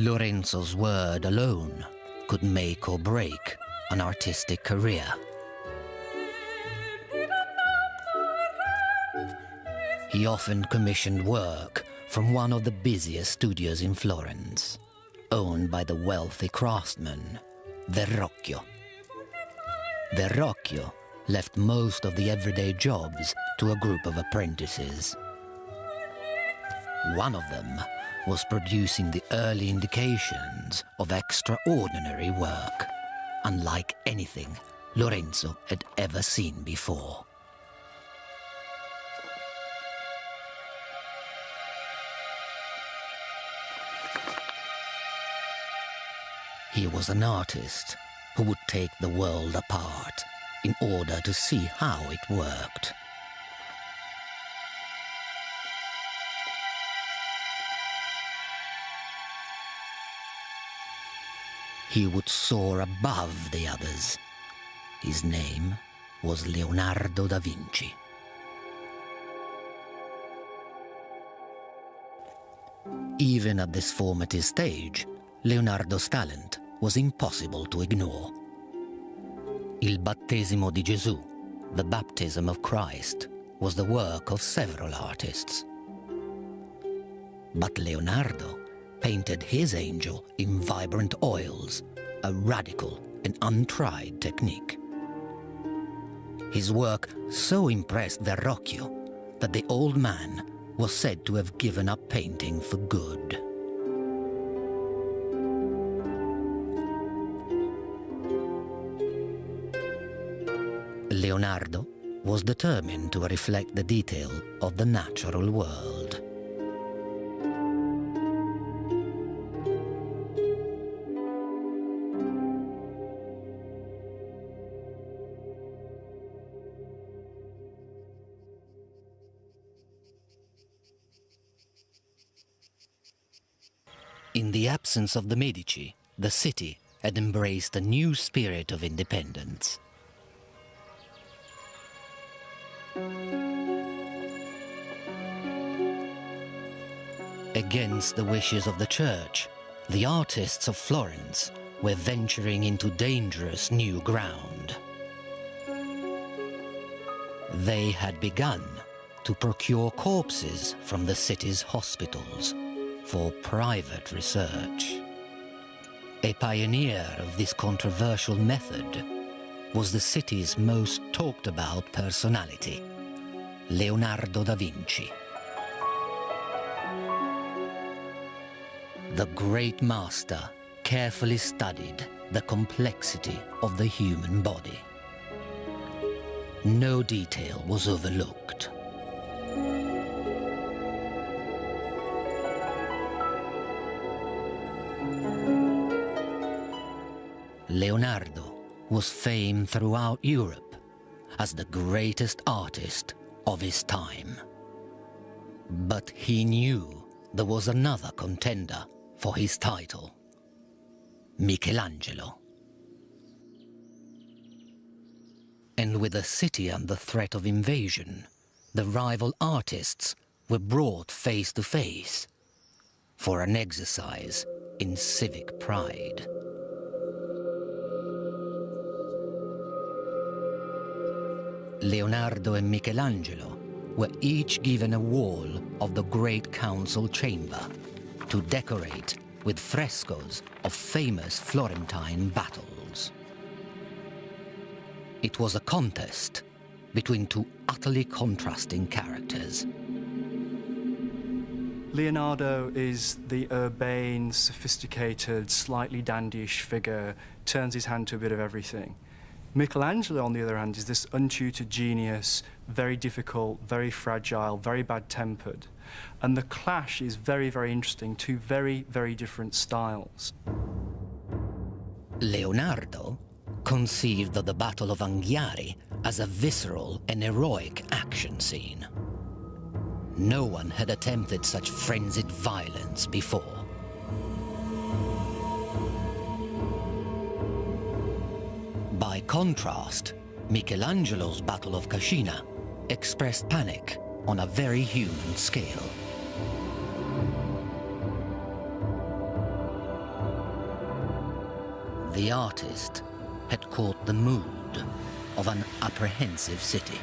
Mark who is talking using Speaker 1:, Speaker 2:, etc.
Speaker 1: Lorenzo's word alone could make or break an artistic career. He often commissioned work from one of the busiest studios in Florence, owned by the wealthy craftsman Verrocchio. Verrocchio left most of the everyday jobs to a group of apprentices. One of them was producing the early indications of extraordinary work, unlike anything Lorenzo had ever seen before. He was an artist who would take the world apart in order to see how it worked. He would soar above the others. His name was Leonardo da Vinci. Even at this formative stage, Leonardo's talent was impossible to ignore. Il battesimo di Gesù, the baptism of Christ, was the work of several artists. But Leonardo painted his angel in vibrant oils, a radical and untried technique. His work so impressed Verrocchio that the old man was said to have given up painting for good. Leonardo was determined to reflect the detail of the natural world. In the absence of the Medici, the city had embraced a new spirit of independence. Against the wishes of the church, the artists of Florence were venturing into dangerous new ground. They had begun to procure corpses from the city's hospitals for private research. A pioneer of this controversial method was the city's most talked about personality, Leonardo da Vinci. The great master carefully studied the complexity of the human body. No detail was overlooked. Leonardo was famed throughout Europe as the greatest artist of his time. But he knew there was another contender for his title, Michelangelo. And with the city under threat of invasion, the rival artists were brought face to face for an exercise in civic pride. Leonardo and Michelangelo were each given a wall of the Great Council chamber to decorate with frescoes of famous Florentine battles. It was a contest between two utterly contrasting characters.
Speaker 2: Leonardo is the urbane, sophisticated, slightly dandyish figure, turns his hand to a bit of everything. Michelangelo, on the other hand, is this untutored genius, very difficult, very fragile, very bad-tempered. And the clash is very, very interesting, two very, very different styles.
Speaker 1: Leonardo conceived of the Battle of Anghiari as a visceral and heroic action scene. No one had attempted such frenzied violence before. By contrast, Michelangelo's Battle of Cascina expressed panic on a very human scale. The artist had caught the mood of an apprehensive city.